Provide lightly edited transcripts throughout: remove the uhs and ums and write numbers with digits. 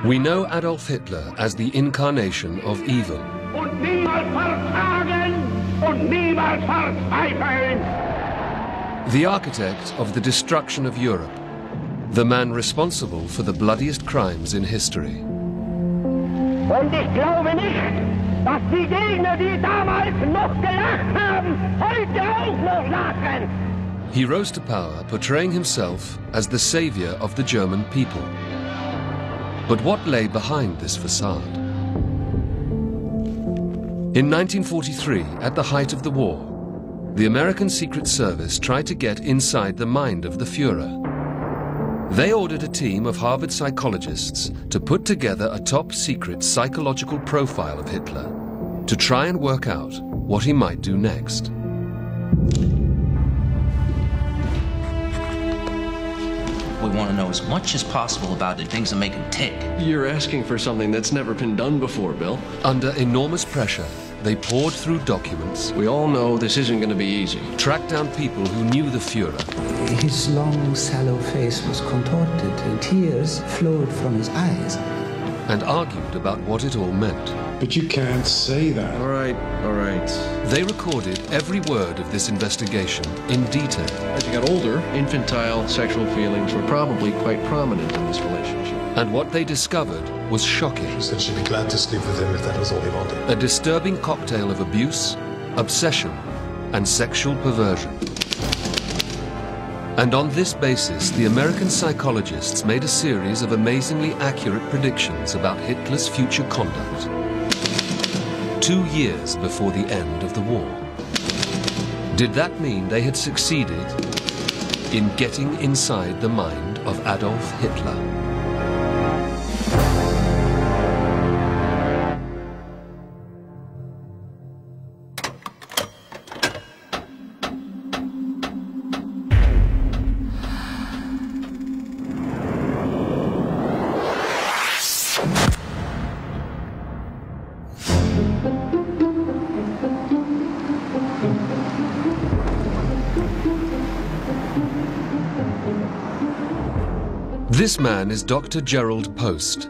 We know Adolf Hitler as the incarnation of evil. Und niemals verzagen und niemals verzweifeln. The architect of the destruction of Europe. The man responsible for the bloodiest crimes in history. Und ich glaube nicht, dass die Gegner, die damals noch gelacht haben, heute auch noch lachen. He rose to power portraying himself as the savior of the German people. But what lay behind this facade? In 1943, at the height of the war, the American Secret Service tried to get inside the mind of the Führer. They ordered a team of Harvard psychologists to put together a top-secret psychological profile of Hitler to try and work out what he might do next. We want to know as much as possible about the things that make him tick. You're asking for something that's never been done before, Bill. Under enormous pressure, they poured through documents. We all know this isn't going to be easy. Tracked down people who knew the Führer. His long, sallow face was contorted, and tears flowed from his eyes. And argued about what it all meant. But you can't say that. All right, all right. They recorded every word of this investigation in detail. As you got older, infantile sexual feelings were probably quite prominent in this relationship. And what they discovered was shocking. She said she'd be glad to sleep with him if that was all he wanted. A disturbing cocktail of abuse, obsession, and sexual perversion. And on this basis, the American psychologists made a series of amazingly accurate predictions about Hitler's future conduct. 2 years before the end of the war. Did that mean they had succeeded in getting inside the mind of Adolf Hitler? This man is Dr. Gerald Post.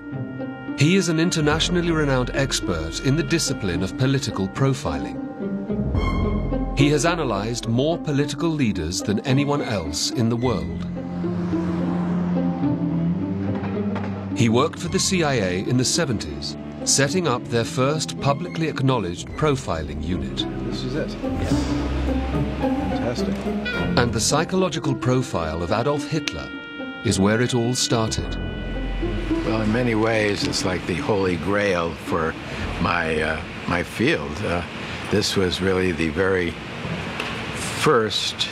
He is an internationally renowned expert in the discipline of political profiling. He has analyzed more political leaders than anyone else in the world. He worked for the CIA in the 70s, setting up their first publicly acknowledged profiling unit. This is it. Yeah. Fantastic. And the psychological profile of Adolf Hitler is where it all started. Well, in many ways, it's like the holy grail for my field. This was really the very first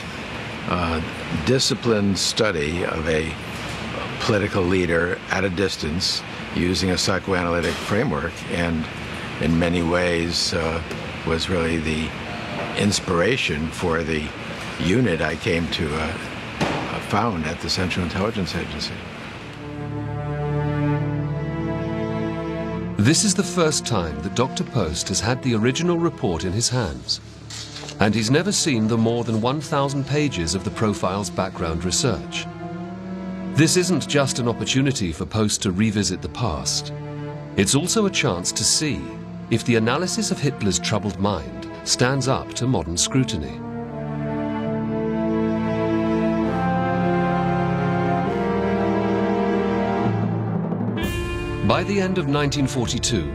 disciplined study of a political leader at a distance using a psychoanalytic framework, and in many ways was really the inspiration for the unit I came to found at the Central Intelligence Agency. This is the first time that Dr. Post has had the original report in his hands, and he's never seen the more than 1,000 pages of the profile's background research. This isn't just an opportunity for Post to revisit the past. It's also a chance to see if the analysis of Hitler's troubled mind stands up to modern scrutiny. By the end of 1942,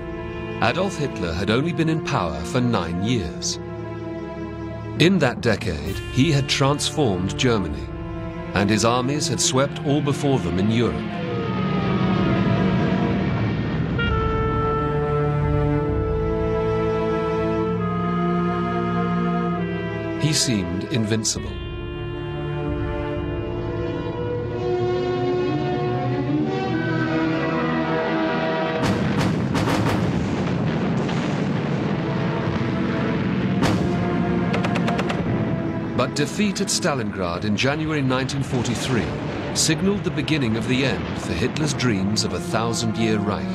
Adolf Hitler had only been in power for 9 years. In that decade, he had transformed Germany, and his armies had swept all before them in Europe. He seemed invincible. But defeat at Stalingrad in January 1943 signaled the beginning of the end for Hitler's dreams of a 1,000-year Reich.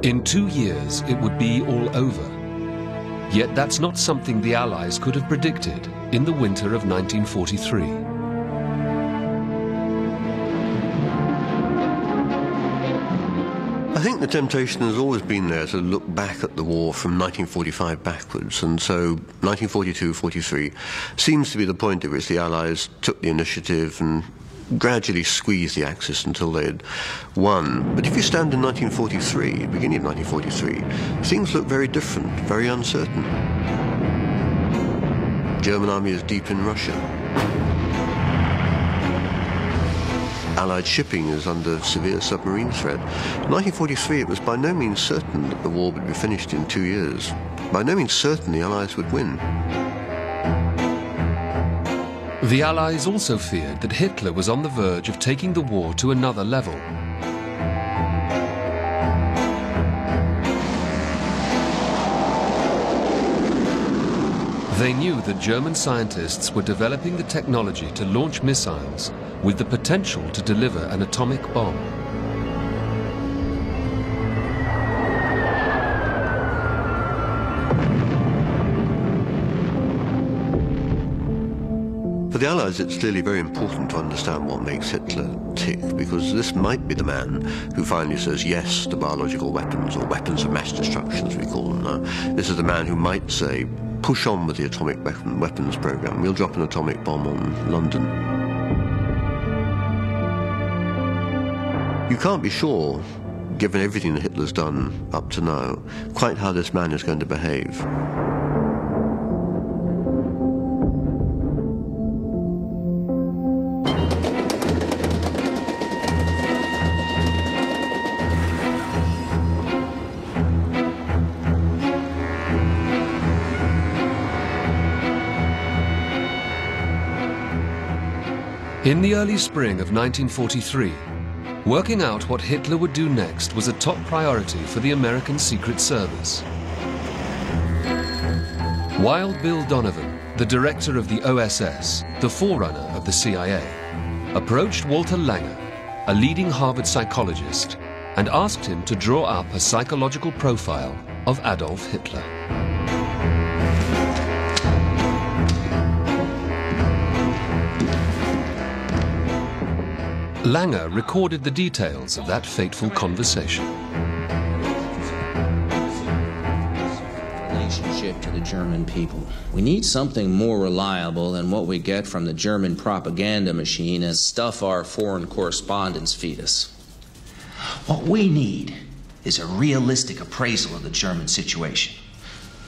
In 2 years, it would be all over. Yet that's not something the Allies could have predicted in the winter of 1943. think the temptation has always been there to look back at the war from 1945 backwards, and so 1942-43 seems to be the point at which the Allies took the initiative and gradually squeezed the Axis until they had won. But if you stand in 1943, beginning of 1943, things look very different, very uncertain. The German army is deep in Russia. Allied shipping is under severe submarine threat. In 1943, it was by no means certain that the war would be finished in 2 years. By no means certain the Allies would win. The Allies also feared that Hitler was on the verge of taking the war to another level. They knew that German scientists were developing the technology to launch missiles with the potential to deliver an atomic bomb. For the Allies, it's clearly very important to understand what makes Hitler tick, because this might be the man who finally says yes to biological weapons, or weapons of mass destruction, as we call them now. This is the man who might say, push on with the atomic weapons program. We'll drop an atomic bomb on London. You can't be sure, given everything that Hitler's done up to now, quite how this man is going to behave. In the early spring of 1943, working out what Hitler would do next was a top priority for the American Secret Service. Wild Bill Donovan, the director of the OSS, the forerunner of the CIA, approached Walter Lange, a leading Harvard psychologist, and asked him to draw up a psychological profile of Adolf Hitler. Lange recorded the details of that fateful conversation. Relationship to the German people. We need something more reliable than what we get from the German propaganda machine and stuff our foreign correspondents feed us. What we need is a realistic appraisal of the German situation.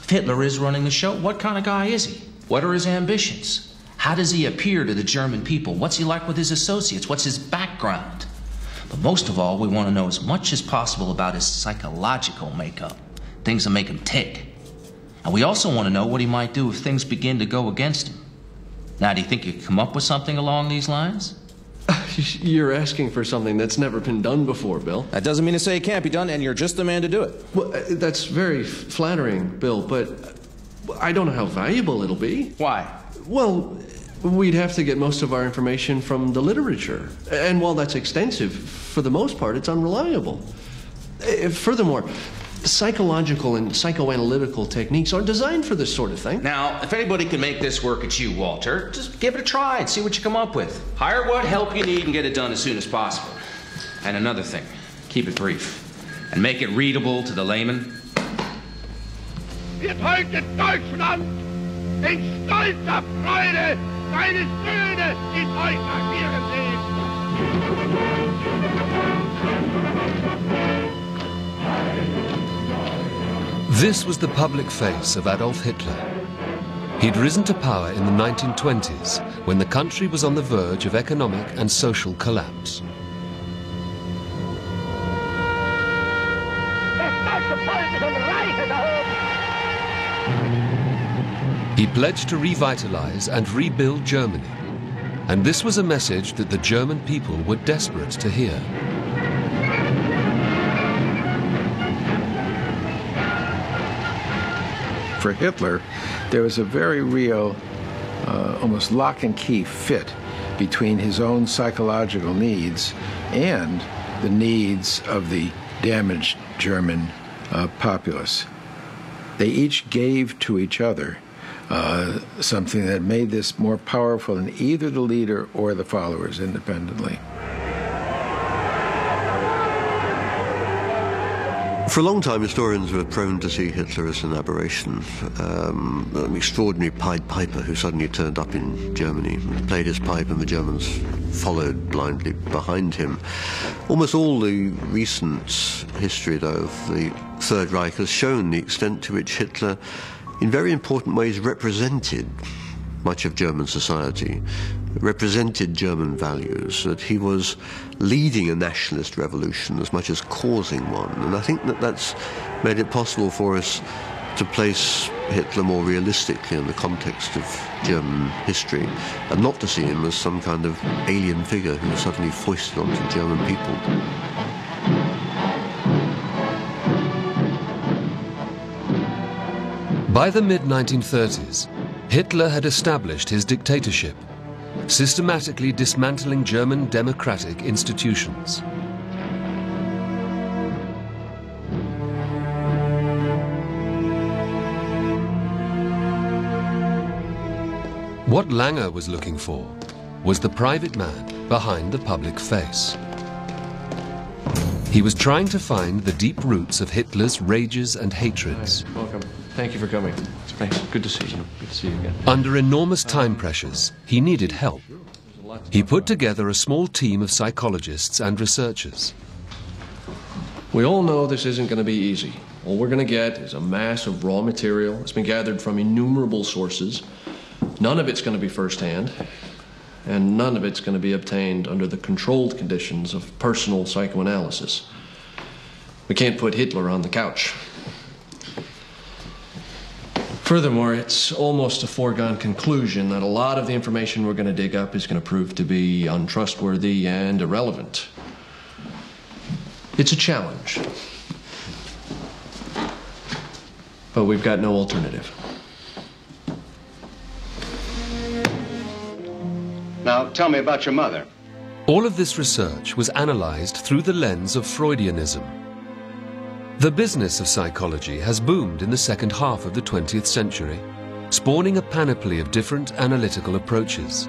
If Hitler is running the show, what kind of guy is he? What are his ambitions? How does he appear to the German people? What's he like with his associates? What's his background? But most of all, we want to know as much as possible about his psychological makeup, things that make him tick. And we also want to know what he might do if things begin to go against him. Now, do you think you could come up with something along these lines? You're asking for something that's never been done before, Bill. That doesn't mean to say it can't be done, and you're just the man to do it. Well, that's very flattering, Bill, but I don't know how valuable it'll be. Why? Well, we'd have to get most of our information from the literature. And while that's extensive, for the most part, it's unreliable. Furthermore, psychological and psychoanalytical techniques aren't designed for this sort of thing. Now, if anybody can make this work, it's you, Walter. Just give it a try and see what you come up with. Hire what help you need and get it done as soon as possible. And another thing, keep it brief. And make it readable to the layman. Wird heute Deutschland in stolzer Freude seine Söhne in euch agieren sehen. This was the public face of Adolf Hitler. He'd risen to power in the 1920s, when the country was on the verge of economic and social collapse. He pledged to revitalize and rebuild Germany, and this was a message that the German people were desperate to hear. For Hitler, there was a very real, almost lock and key fit between his own psychological needs and the needs of the damaged German populace. They each gave to each other something that made this more powerful in either the leader or the followers independently. For a long time, historians were prone to see Hitler as an aberration, an extraordinary Pied Piper who suddenly turned up in Germany, played his pipe, and the Germans followed blindly behind him. Almost all the recent history, though, of the Third Reich has shown the extent to which Hitler, in very important ways, represented much of German society, represented German values, that he was leading a nationalist revolution as much as causing one. And I think that that's made it possible for us to place Hitler more realistically in the context of German history, and not to see him as some kind of alien figure who was suddenly foisted onto German people. By the mid-1930s, Hitler had established his dictatorship, systematically dismantling German democratic institutions. What Lange was looking for was the private man behind the public face. He was trying to find the deep roots of Hitler's rages and hatreds. Hi, welcome. Thank you for coming. Thanks. Good to see you. Good to see you again. Under enormous time pressures, he needed help. He put together a small team of psychologists and researchers. We all know this isn't going to be easy. All we're going to get is a mass of raw material. It's been gathered from innumerable sources. None of it's going to be firsthand, and none of it's going to be obtained under the controlled conditions of personal psychoanalysis. We can't put Hitler on the couch. Furthermore, it's almost a foregone conclusion that a lot of the information we're going to dig up is going to prove to be untrustworthy and irrelevant. It's a challenge. But we've got no alternative. Now, tell me about your mother. All of this research was analyzed through the lens of Freudianism. The business of psychology has boomed in the second half of the 20th century, spawning a panoply of different analytical approaches.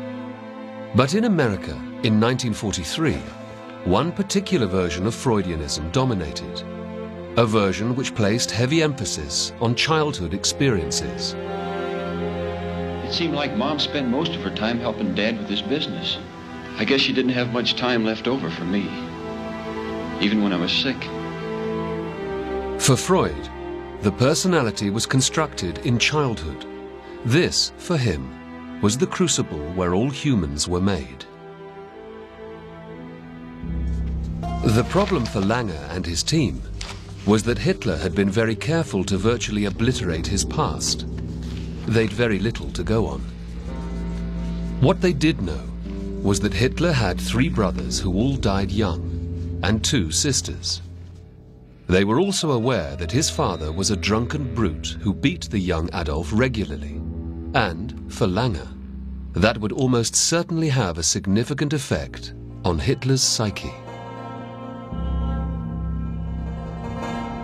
But in America, in 1943, one particular version of Freudianism dominated, a version which placed heavy emphasis on childhood experiences. It seemed like Mom spent most of her time helping Dad with his business. I guess she didn't have much time left over for me, even when I was sick. For Freud, the personality was constructed in childhood. This, for him, was the crucible where all humans were made. The problem for Lange and his team was that Hitler had been very careful to virtually obliterate his past. They'd very little to go on. What they did know was that Hitler had 3 brothers who all died young, and 2 sisters. They were also aware that his father was a drunken brute who beat the young Adolf regularly. And, for Lange, that would almost certainly have a significant effect on Hitler's psyche.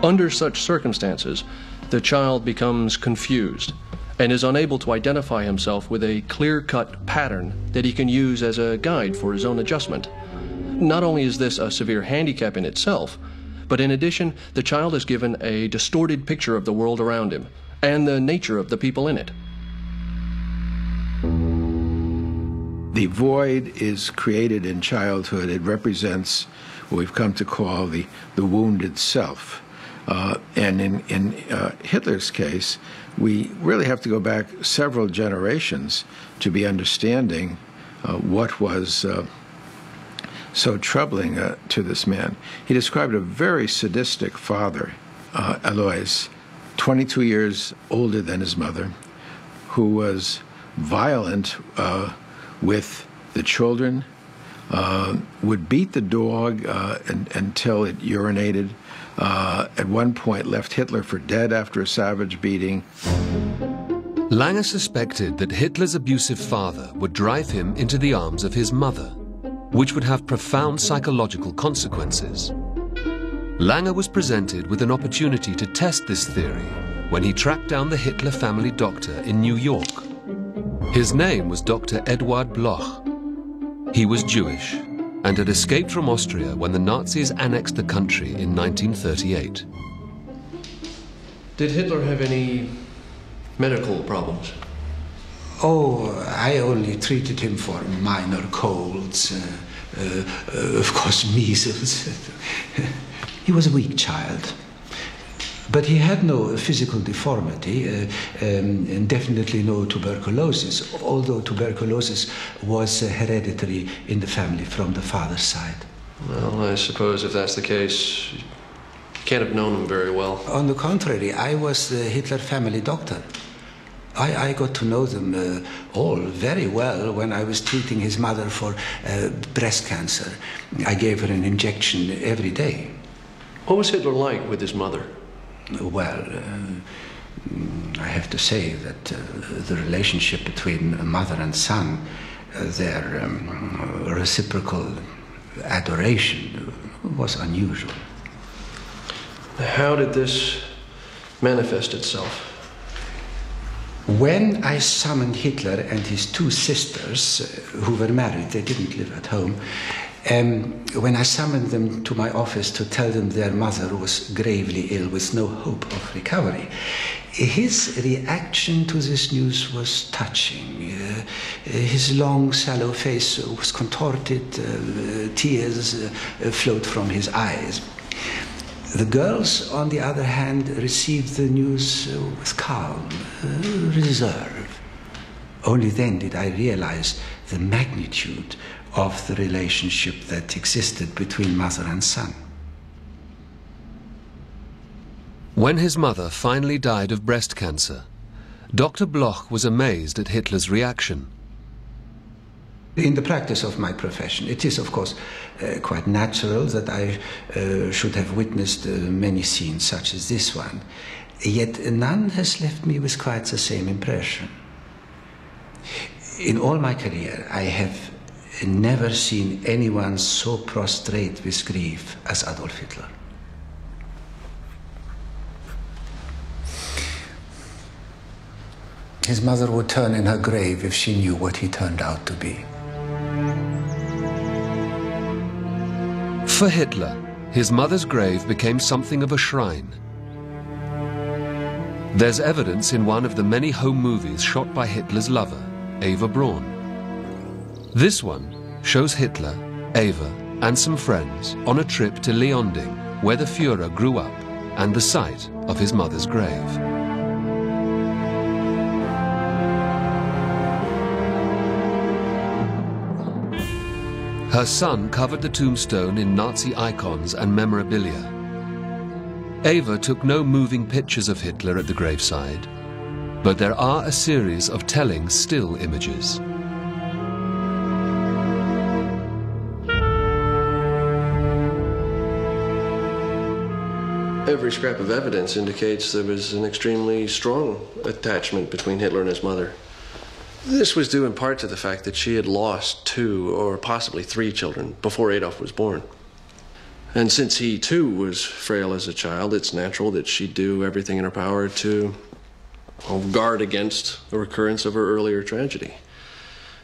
Under such circumstances, the child becomes confused and is unable to identify himself with a clear-cut pattern that he can use as a guide for his own adjustment. Not only is this a severe handicap in itself, but in addition, the child is given a distorted picture of the world around him and the nature of the people in it. The void is created in childhood. It represents what we've come to call the wounded self. And in Hitler's case, we really have to go back several generations to be understanding what was so troubling to this man. He described a very sadistic father, Alois, 22 years older than his mother, who was violent with the children, would beat the dog until it urinated, at one point left Hitler for dead after a savage beating. Lange suspected that Hitler's abusive father would drive him into the arms of his mother, which would have profound psychological consequences. Lange was presented with an opportunity to test this theory when he tracked down the Hitler family doctor in New York. His name was Dr. Eduard Bloch. He was Jewish and had escaped from Austria when the Nazis annexed the country in 1938. Did Hitler have any medical problems? Oh, I only treated him for minor colds, of course, measles. He was a weak child. But he had no physical deformity, and definitely no tuberculosis, although tuberculosis was hereditary in the family from the father's side. Well, I suppose if that's the case, you can't have known him very well. On the contrary, I was the Hitler family doctor. I got to know them all very well when I was treating his mother for breast cancer. I gave her an injection every day. What was Hitler like with his mother? Well, I have to say that the relationship between a mother and son, their reciprocal adoration, was unusual. How did this manifest itself? When I summoned Hitler and his two sisters, who were married, they didn't live at home, when I summoned them to my office to tell them their mother was gravely ill with no hope of recovery, his reaction to this news was touching. His long, sallow face was contorted, tears flowed from his eyes. The girls, on the other hand, received the news with calm, reserve. Only then did I realize the magnitude of the relationship that existed between mother and son. When his mother finally died of breast cancer, Dr. Bloch was amazed at Hitler's reaction. In the practice of my profession, it is, of course, quite natural that I should have witnessed many scenes such as this one. Yet none has left me with quite the same impression. In all my career, I have never seen anyone so prostrate with grief as Adolf Hitler. His mother would turn in her grave if she knew what he turned out to be. For Hitler, his mother's grave became something of a shrine. There's evidence in one of the many home movies shot by Hitler's lover, Eva Braun. This one shows Hitler, Eva, and some friends on a trip to Leonding, where the Führer grew up, and the site of his mother's grave. Her son covered the tombstone in Nazi icons and memorabilia. Eva took no moving pictures of Hitler at the graveside, but there are a series of telling still images. Every scrap of evidence indicates there was an extremely strong attachment between Hitler and his mother. This was due in part to the fact that she had lost 2 or possibly 3 children before Adolf was born. And since he too was frail as a child, it's natural that she'd do everything in her power to guard against the recurrence of her earlier tragedy.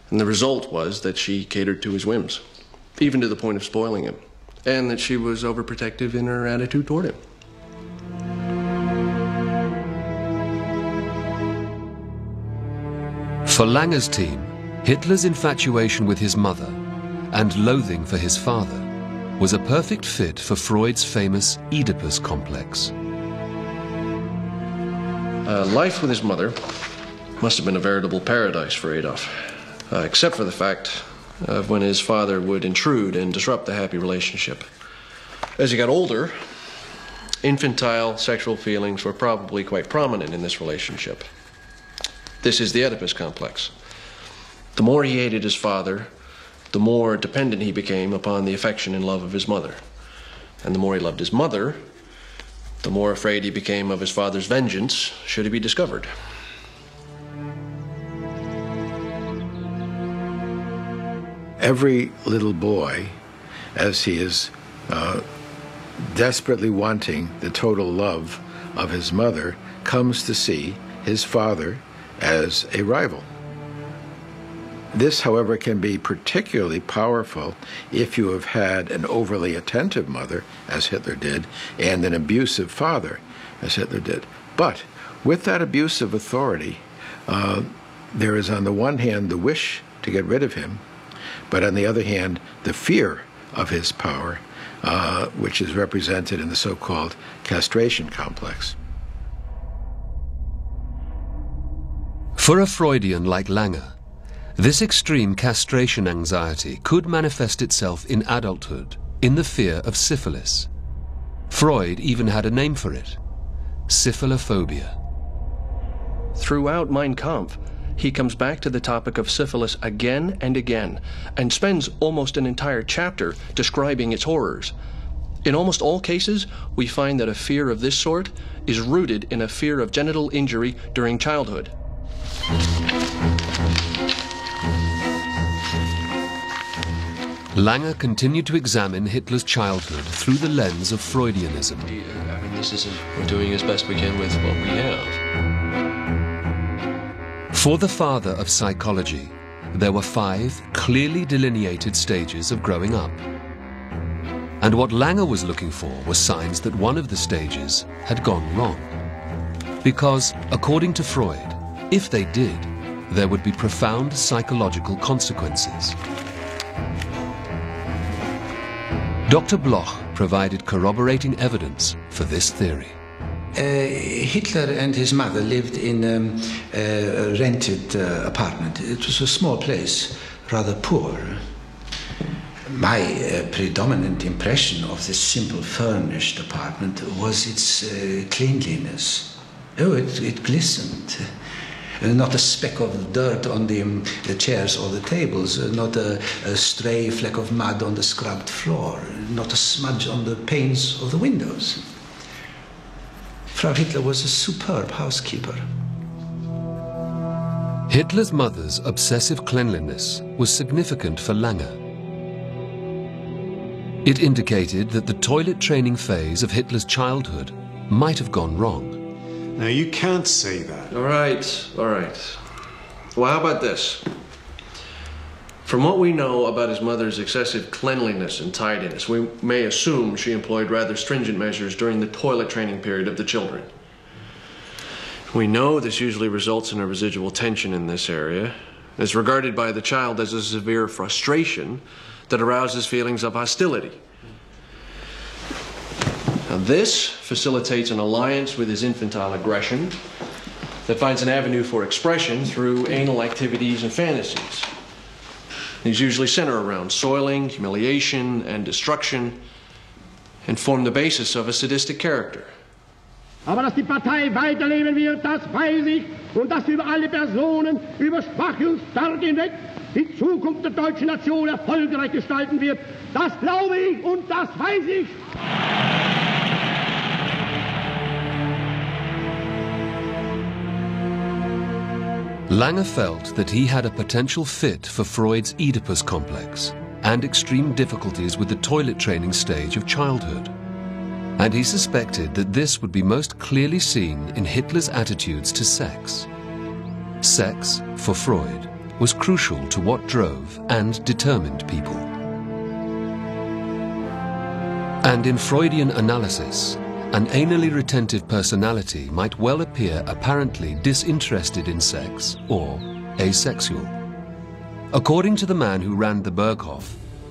And the result was that she catered to his whims, even to the point of spoiling him, and that she was overprotective in her attitude toward him. For Langer's team, Hitler's infatuation with his mother and loathing for his father was a perfect fit for Freud's famous Oedipus complex. Life with his mother must have been a veritable paradise for Adolf, except for the fact of when his father would intrude and disrupt the happy relationship. As he got older, infantile sexual feelings were probably quite prominent in this relationship. This is the Oedipus complex. The more he hated his father, the more dependent he became upon the affection and love of his mother. And the more he loved his mother, the more afraid he became of his father's vengeance should he be discovered. Every little boy, as he is desperately wanting the total love of his mother, comes to see his father as a rival. This, however, can be particularly powerful if you have had an overly attentive mother, as Hitler did, and an abusive father, as Hitler did. But with that abuse of authority, there is on the one hand the wish to get rid of him, but on the other hand the fear of his power, which is represented in the so-called castration complex. For a Freudian like Langer, this extreme castration anxiety could manifest itself in adulthood in the fear of syphilis. Freud even had a name for it: syphiliphobia. Throughout Mein Kampf, he comes back to the topic of syphilis again and again, and spends almost an entire chapter describing its horrors. In almost all cases, we find that a fear of this sort is rooted in a fear of genital injury during childhood. Langer continued to examine Hitler's childhood through the lens of Freudianism. I mean, we're doing as best we can with what we have. For the father of psychology, there were 5 clearly delineated stages of growing up. And what Langer was looking for was signs that one of the stages had gone wrong. Because, according to Freud, if they did, there would be profound psychological consequences. Dr. Bloch provided corroborating evidence for this theory. Hitler and his mother lived in a rented apartment. It was a small place, rather poor. My predominant impression of this simple furnished apartment was its cleanliness. Oh, it glistened. Not a speck of dirt on the chairs or the tables, not a stray fleck of mud on the scrubbed floor, not a smudge on the panes of the windows. Frau Hitler was a superb housekeeper. Hitler's mother's obsessive cleanliness was significant for Langer. It indicated that the toilet training phase of Hitler's childhood might have gone wrong. Now, you can't say that. All right, all right. Well, how about this? From what we know about his mother's excessive cleanliness and tidiness, we may assume she employed rather stringent measures during the toilet training period of the children. We know this usually results in a residual tension in this area. It's regarded by the child as a severe frustration that arouses feelings of hostility. Now, this facilitates an alliance with his infantile aggression that finds an avenue for expression through anal activities and fantasies. These usually center around soiling, humiliation, and destruction, and form the basis of a sadistic character. Aber dass die Partei weiterleben wird, das weiß ich, und dass über alle Personen, über Schwache und Starke hinweg die Zukunft der deutschen Nation erfolgreich gestalten wird, das glaube ich und das weiß ich. Langer felt that he had a potential fit for Freud's Oedipus complex and extreme difficulties with the toilet training stage of childhood. And he suspected that this would be most clearly seen in Hitler's attitudes to sex. Sex, for Freud, was crucial to what drove and determined people. And in Freudian analysis, an anally retentive personality might well appear apparently disinterested in sex or asexual. According to the man who ran the Berghof,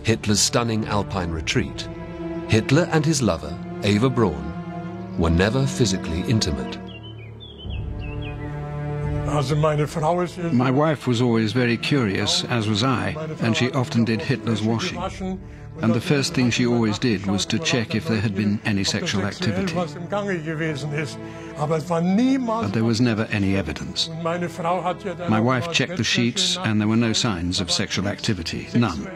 Hitler's stunning Alpine retreat, Hitler and his lover, Eva Braun, were never physically intimate. My wife was always very curious, as was I, and she often did Hitler's washing. And the first thing she always did was to check if there had been any sexual activity. But there was never any evidence. My wife checked the sheets and there were no signs of sexual activity, none.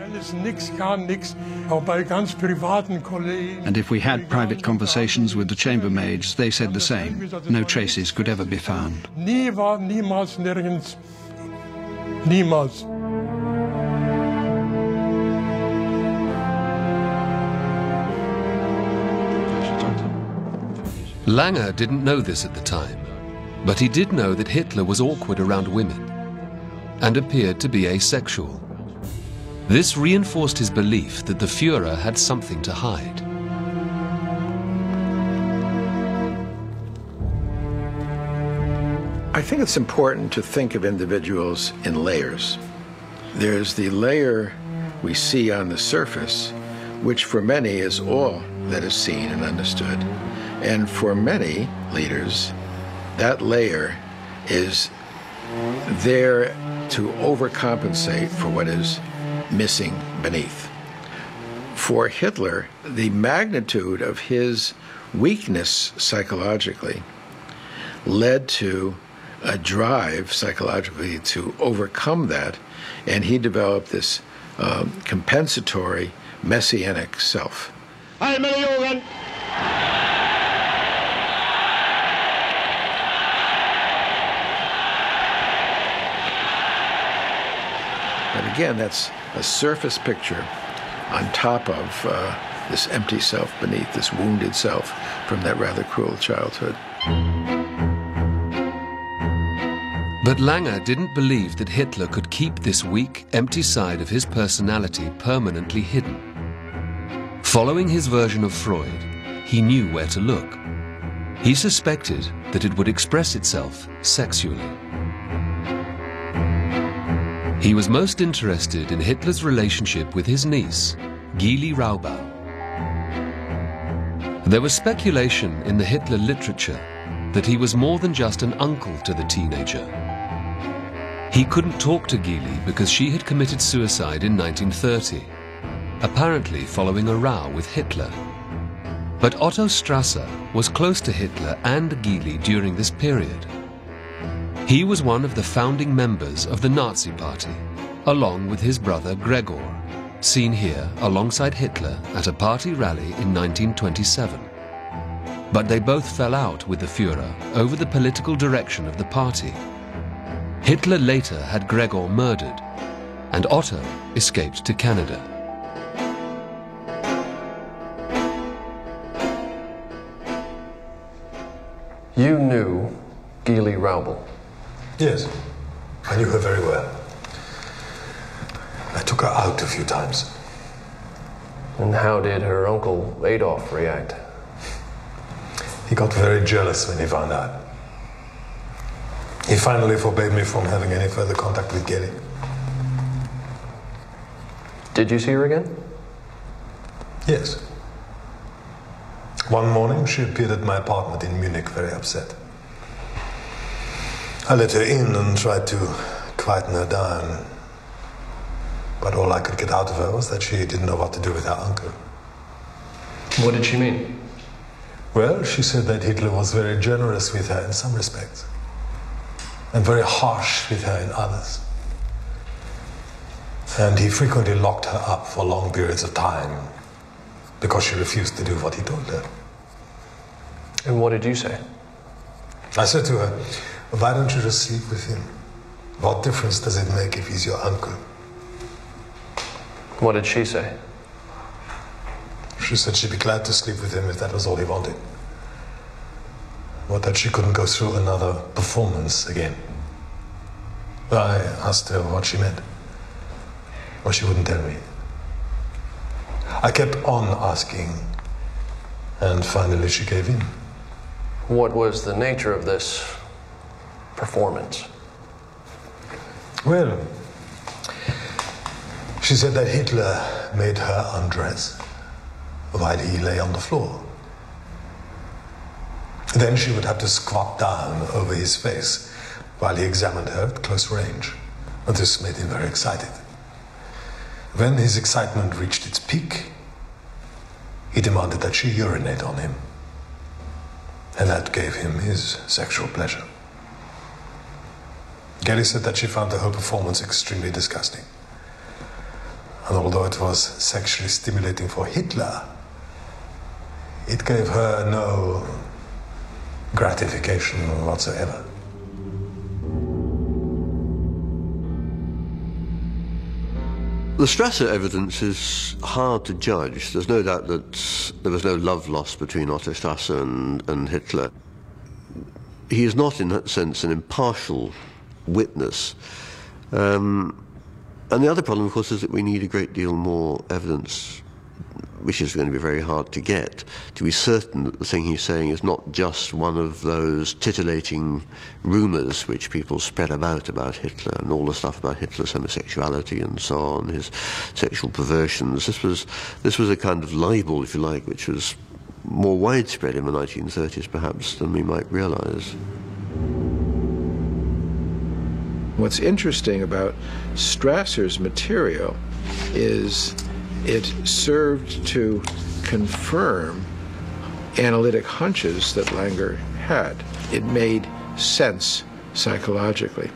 And if we had private conversations with the chambermaids, they said the same. No traces could ever be found. Niemals, nirgends. Niemals. Langer didn't know this at the time, but he did know that Hitler was awkward around women and appeared to be asexual. This reinforced his belief that the Führer had something to hide. I think it's important to think of individuals in layers. There's the layer we see on the surface, which for many is all that is seen and understood. And for many leaders, that layer is there to overcompensate for what is missing beneath. For Hitler, the magnitude of his weakness psychologically led to a drive psychologically to overcome that, and he developed this compensatory messianic self. But again, that's a surface picture on top of this empty self beneath, this wounded self from that rather cruel childhood. But Langer didn't believe that Hitler could keep this weak, empty side of his personality permanently hidden. Following his version of Freud, he knew where to look. He suspected that it would express itself sexually. He was most interested in Hitler's relationship with his niece, Gyli Raubal. There was speculation in the Hitler literature that he was more than just an uncle to the teenager. He couldn't talk to Gyli because she had committed suicide in 1930, apparently following a row with Hitler. But Otto Strasser was close to Hitler and Gyli during this period. He was one of the founding members of the Nazi Party, along with his brother Gregor, seen here alongside Hitler at a party rally in 1927. But they both fell out with the Führer over the political direction of the party. Hitler later had Gregor murdered, and Otto escaped to Canada. You knew Gyli Raubal? Yes, I knew her very well. I took her out a few times. And how did her uncle Adolf react? He got very jealous when he found out. He finally forbade me from having any further contact with Gyli. Did you see her again? Yes. One morning she appeared at my apartment in Munich, very upset. I let her in and tried to quieten her down. But all I could get out of her was that she didn't know what to do with her uncle. What did she mean? Well, she said that Hitler was very generous with her in some respects, and very harsh with her in others. And he frequently locked her up for long periods of time because she refused to do what he told her. And what did you say? I said to her, why don't you just sleep with him? What difference does it make if he's your uncle? What did she say? She said she'd be glad to sleep with him if that was all he wanted. But that she couldn't go through another performance again. I asked her what she meant. Well, she wouldn't tell me. I kept on asking, and finally she gave in. What was the nature of this performance? Well, she said that Hitler made her undress while he lay on the floor. Then she would have to squat down over his face while he examined her at close range. And this made him very excited. When his excitement reached its peak, he demanded that she urinate on him. And that gave him his sexual pleasure. Gyli said that she found the whole performance extremely disgusting. And although it was sexually stimulating for Hitler, it gave her no gratification whatsoever. The Strasser evidence is hard to judge. There's no doubt that there was no love lost between Otto Strasser and Hitler. He is not, in that sense, an impartial witness. And the other problem, of course, is that we need a great deal more evidence which is going to be very hard to get, to be certain that the thing he's saying is not just one of those titillating rumours which people spread about Hitler and all the stuff about Hitler's homosexuality and so on, his sexual perversions. This was a kind of libel, if you like, which was more widespread in the 1930s perhaps than we might realise. What's interesting about Strasser's material is it served to confirm analytic hunches that Langer had. It made sense psychologically.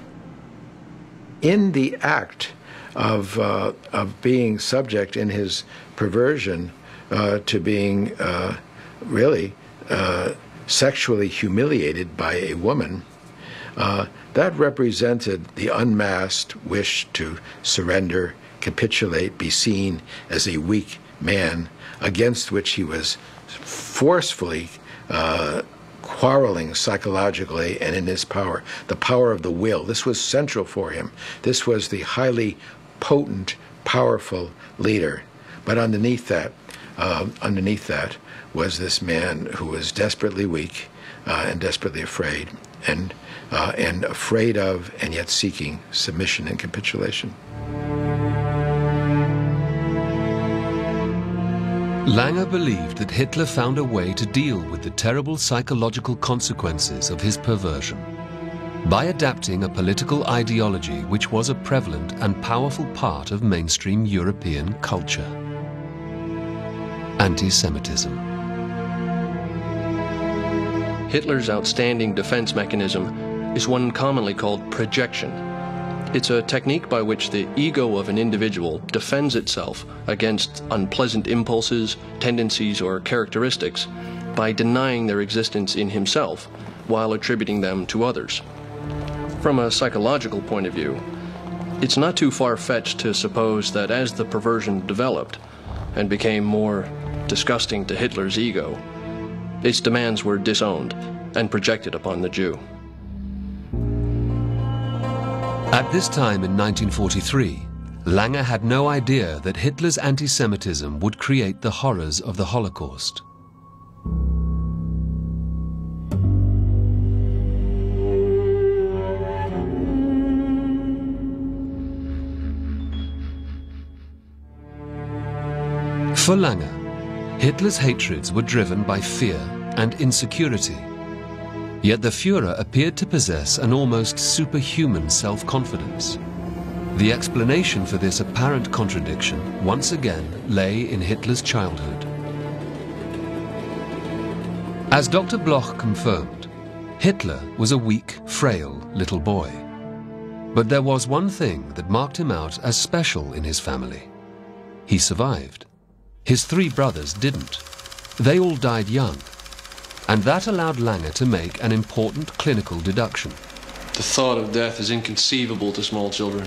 In the act of being subject in his perversion to being really sexually humiliated by a woman, that represented the unmasked wish to surrender, capitulate, be seen as a weak man against which he was forcefully quarreling psychologically and in his power, the power of the will. This was central for him. This was the highly potent, powerful leader. But underneath that was this man who was desperately weak and desperately afraid, and afraid of and yet seeking submission and capitulation. Langer believed that Hitler found a way to deal with the terrible psychological consequences of his perversion by adapting a political ideology which was a prevalent and powerful part of mainstream European culture: anti-Semitism. Hitler's outstanding defense mechanism is one commonly called projection. It's a technique by which the ego of an individual defends itself against unpleasant impulses, tendencies, or characteristics by denying their existence in himself while attributing them to others. From a psychological point of view, it's not too far-fetched to suppose that as the perversion developed and became more disgusting to Hitler's ego, its demands were disowned and projected upon the Jew. At this time in 1943, Langer had no idea that Hitler's anti-Semitism would create the horrors of the Holocaust. For Langer, Hitler's hatreds were driven by fear and insecurity. Yet the Führer appeared to possess an almost superhuman self-confidence. The explanation for this apparent contradiction once again lay in Hitler's childhood. As Dr. Bloch confirmed, Hitler was a weak, frail little boy. But there was one thing that marked him out as special in his family. He survived. His 3 brothers didn't. They all died young. And that allowed Langer to make an important clinical deduction. The thought of death is inconceivable to small children.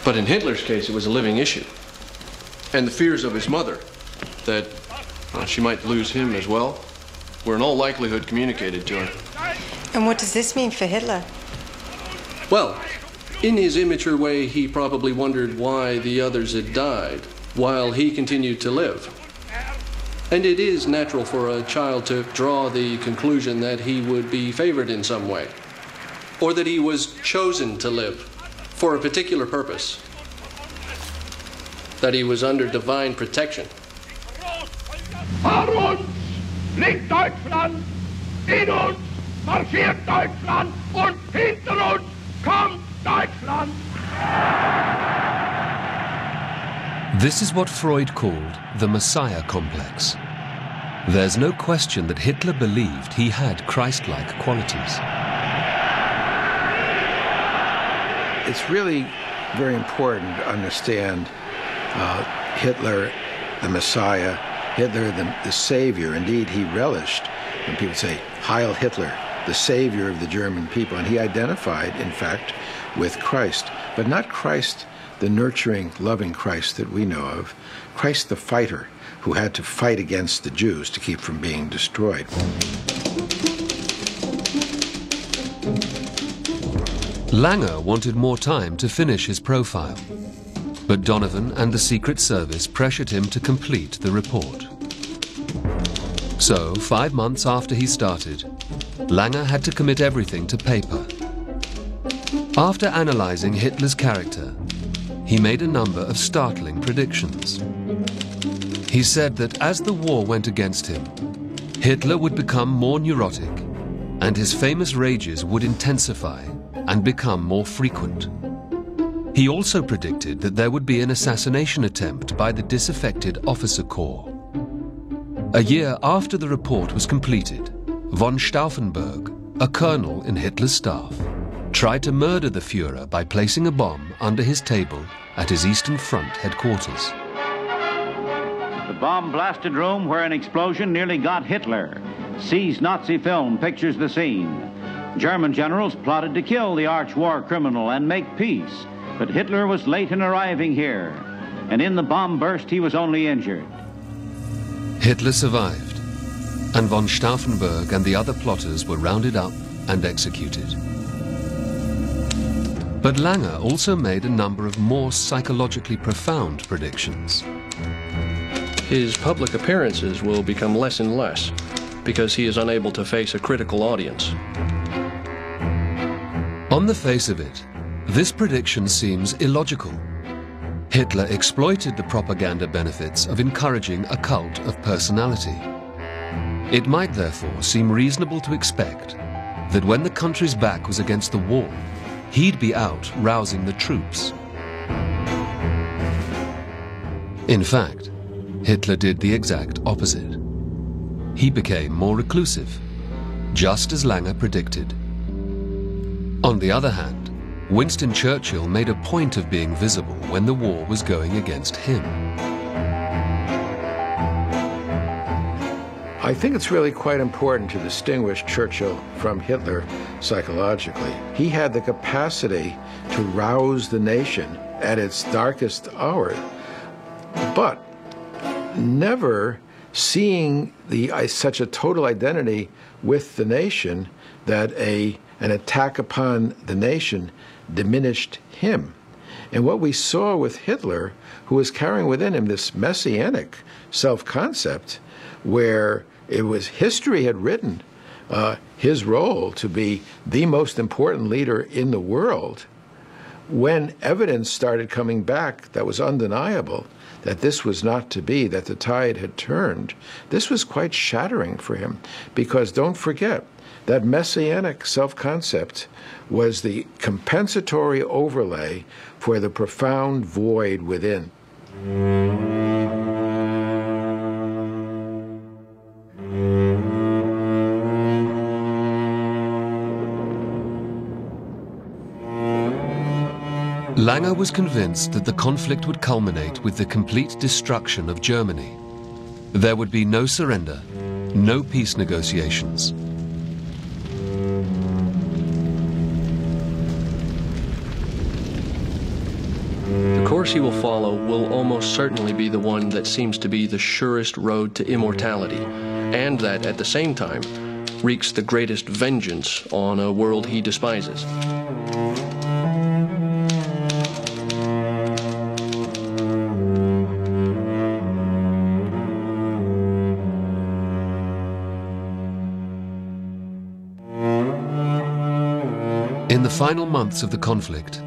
But in Hitler's case, it was a living issue. And the fears of his mother, that she might lose him as well, were in all likelihood communicated to him. And what does this mean for Hitler? Well, in his immature way, he probably wondered why the others had died, while he continued to live. And it is natural for a child to draw the conclusion that he would be favored in some way, or that he was chosen to live for a particular purpose, that he was under divine protection. Vor uns liegt Deutschland, in uns marschiert Deutschland und hinter uns kommt Deutschland. This is what Freud called the Messiah complex. There's no question that Hitler believed he had Christ-like qualities. It's really very important to understand Hitler, the Messiah, Hitler, the Savior. Indeed, he relished when people say, Heil Hitler, the Savior of the German people. And he identified, in fact, with Christ, but not Christ, the nurturing, loving Christ that we know of, Christ the fighter who had to fight against the Jews to keep from being destroyed. Langer wanted more time to finish his profile. But Donovan and the Secret Service pressured him to complete the report. So, 5 months after he started, Langer had to commit everything to paper. After analyzing Hitler's character, he made a number of startling predictions. He said that as the war went against him, Hitler would become more neurotic, and his famous rages would intensify and become more frequent. He also predicted that there would be an assassination attempt by the disaffected officer corps. A year after the report was completed, von Stauffenberg, a colonel in Hitler's staff, tried to murder the Führer by placing a bomb under his table at his Eastern Front headquarters. The bomb-blasted room where an explosion nearly got Hitler. See's Nazi film pictures the scene. German generals plotted to kill the arch-war criminal and make peace, but Hitler was late in arriving here, and in the bomb burst he was only injured. Hitler survived, and von Stauffenberg and the other plotters were rounded up and executed. But Langer also made a number of more psychologically profound predictions. His public appearances will become less and less because he is unable to face a critical audience. On the face of it, this prediction seems illogical. Hitler exploited the propaganda benefits of encouraging a cult of personality. It might therefore seem reasonable to expect that when the country's back was against the wall, he'd be out rousing the troops. In fact, Hitler did the exact opposite. He became more reclusive, just as Langer predicted. On the other hand, Winston Churchill made a point of being visible when the war was going against him. I think it's really quite important to distinguish Churchill from Hitler psychologically. He had the capacity to rouse the nation at its darkest hour, but never seeing such a total identity with the nation that an attack upon the nation diminished him. And what we saw with Hitler, who was carrying within him this messianic self-concept, where history had written his role to be the most important leader in the world, when evidence started coming back that was undeniable, that this was not to be, that the tide had turned, this was quite shattering for him. Because don't forget, that messianic self-concept was the compensatory overlay for the profound void within. Langer was convinced that the conflict would culminate with the complete destruction of Germany. There would be no surrender, no peace negotiations. The course he will follow will almost certainly be the one that seems to be the surest road to immortality, and that, at the same time, wreaks the greatest vengeance on a world he despises. In the final months of the conflict,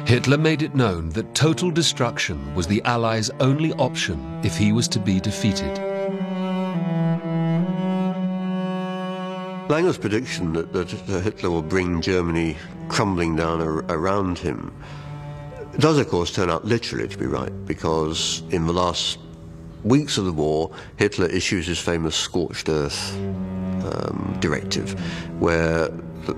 Hitler made it known that total destruction was the Allies' only option if he was to be defeated. Langer's prediction that Hitler will bring Germany crumbling down around him does, of course, turn out literally to be right, because in the last weeks of the war, Hitler issues his famous scorched earth directive, where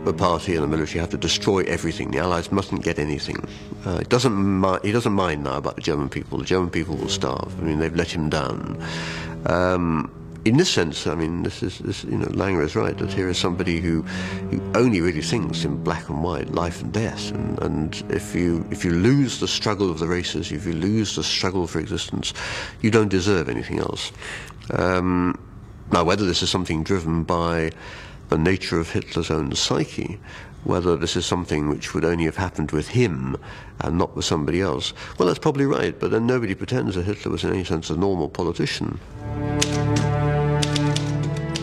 the party and the military have to destroy everything. The Allies mustn't get anything. He doesn't mind now about the German people. The German people will starve. I mean, they've let him down. In this sense, I mean, Langer is right, that here is somebody who only really thinks in black and white, life and death. And if you lose the struggle of the races, if you lose the struggle for existence, you don't deserve anything else. Now, whether this is something driven by the nature of Hitler's own psyche, whether this is something which would only have happened with him and not with somebody else, well, that's probably right, but then nobody pretends that Hitler was in any sense a normal politician.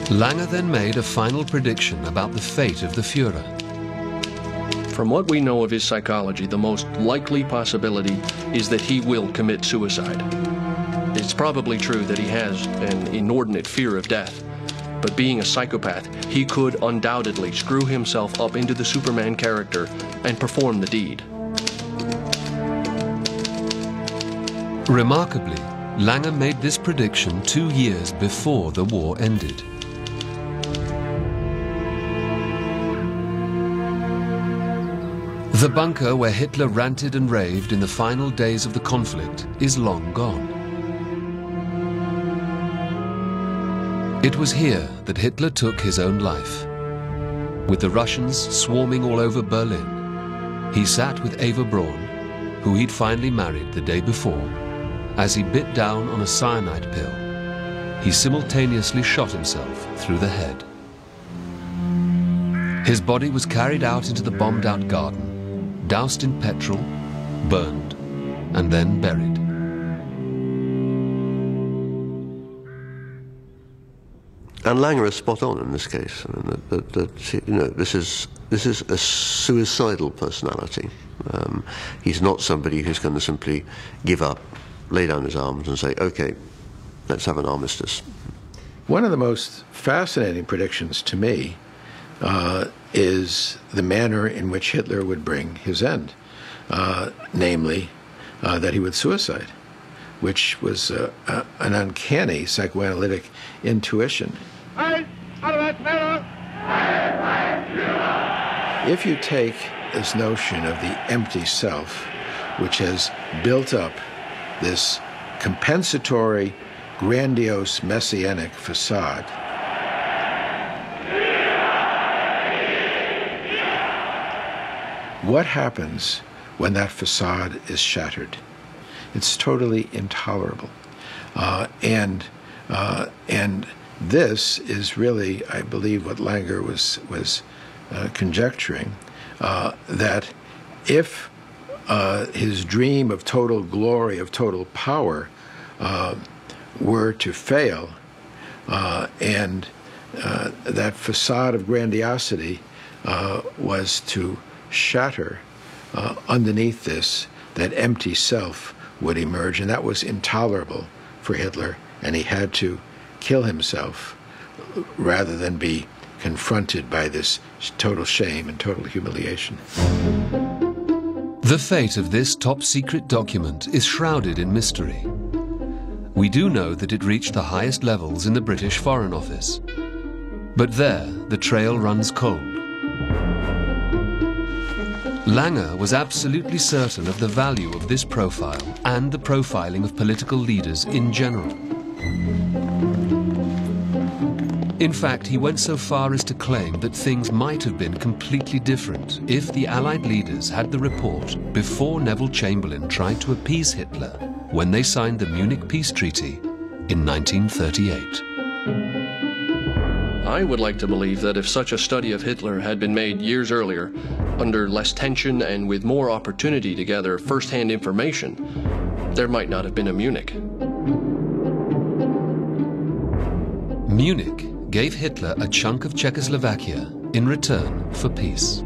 Langer then made a final prediction about the fate of the Führer. From what we know of his psychology, the most likely possibility is that he will commit suicide. It's probably true that he has an inordinate fear of death, but being a psychopath, he could undoubtedly screw himself up into the Superman character and perform the deed. Remarkably, Langer made this prediction 2 years before the war ended. The bunker where Hitler ranted and raved in the final days of the conflict is long gone. It was here that Hitler took his own life. With the Russians swarming all over Berlin, he sat with Eva Braun, who he'd finally married the day before. As he bit down on a cyanide pill, he simultaneously shot himself through the head. His body was carried out into the bombed-out garden, doused in petrol, burned, and then buried. And Langer is spot on in this case. I mean, this is a suicidal personality. He's not somebody who's going to simply give up, lay down his arms, and say, "Okay, let's have an armistice." One of the most fascinating predictions to me is the manner in which Hitler would bring his end, namely that he would suicide, which was an uncanny psychoanalytic intuition. If you take this notion of the empty self, which has built up this compensatory, grandiose, messianic facade, what happens when that facade is shattered? It's totally intolerable. And this is really, I believe, what Langer was conjecturing, that if his dream of total glory, of total power, were to fail, and that facade of grandiosity was to shatter, underneath this, that empty self would emerge, and that was intolerable for Hitler, and he had to kill himself rather than be confronted by this total shame and total humiliation. The fate of this top-secret document is shrouded in mystery. We do know that it reached the highest levels in the British Foreign Office. But there, the trail runs cold. Langer was absolutely certain of the value of this profile and the profiling of political leaders in general. In fact, he went so far as to claim that things might have been completely different if the Allied leaders had the report before Neville Chamberlain tried to appease Hitler when they signed the Munich Peace Treaty in 1938. I would like to believe that if such a study of Hitler had been made years earlier, under less tension and with more opportunity to gather first-hand information, there might not have been a Munich. Munich gave Hitler a chunk of Czechoslovakia in return for peace.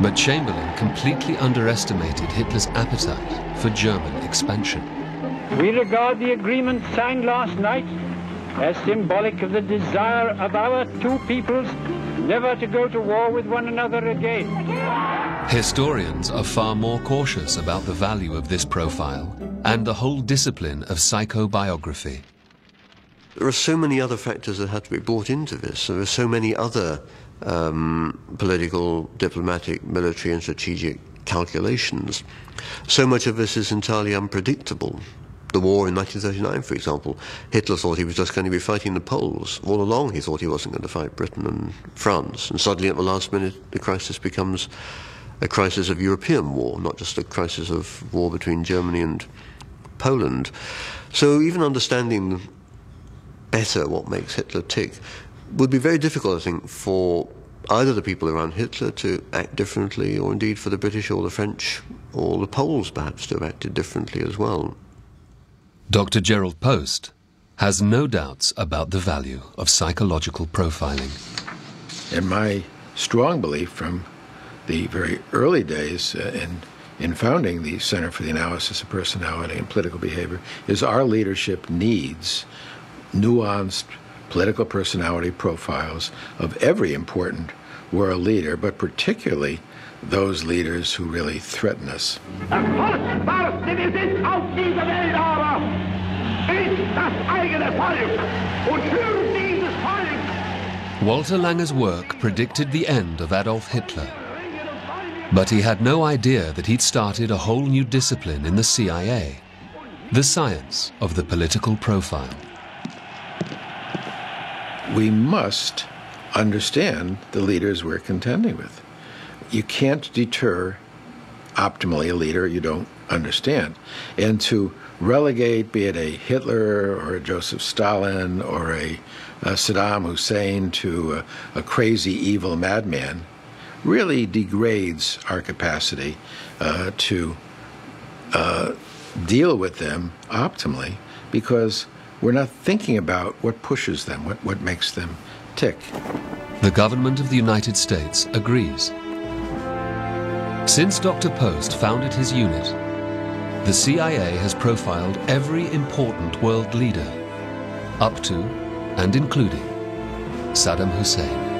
But Chamberlain completely underestimated Hitler's appetite for German expansion. We regard the agreement signed last night as symbolic of the desire of our two peoples never to go to war with one another again. Historians are far more cautious about the value of this profile and the whole discipline of psychobiography. There are so many other factors that had to be brought into this. There are so many other political, diplomatic, military and strategic calculations. So much of this is entirely unpredictable. The war in 1939, for example, Hitler thought he was just going to be fighting the Poles. All along he thought he wasn't going to fight Britain and France. And suddenly at the last minute the crisis becomes a crisis of European war, not just a crisis of war between Germany and Poland. So even understanding better what makes Hitler tick would be very difficult, I think, for either the people around Hitler to act differently, or indeed for the British or the French or the Poles perhaps to have acted differently as well. Dr. Gerald Post has no doubts about the value of psychological profiling. And my strong belief from the very early days in founding the Center for the Analysis of Personality and Political Behavior is our leadership needs nuanced political personality profiles of every important world leader, but particularly those leaders who really threaten us. Walter Langer's work predicted the end of Adolf Hitler. But he had no idea that he'd started a whole new discipline in the CIA, the science of the political profile. We must understand the leaders we're contending with. You can't deter optimally a leader you don't understand. And to relegate, be it a Hitler or a Joseph Stalin or a Saddam Hussein, to a crazy, evil madman, really degrades our capacity to deal with them optimally, because we're not thinking about what pushes them, what makes them tick. The government of the United States agrees. Since Dr. Post founded his unit, the CIA has profiled every important world leader, up to and including Saddam Hussein.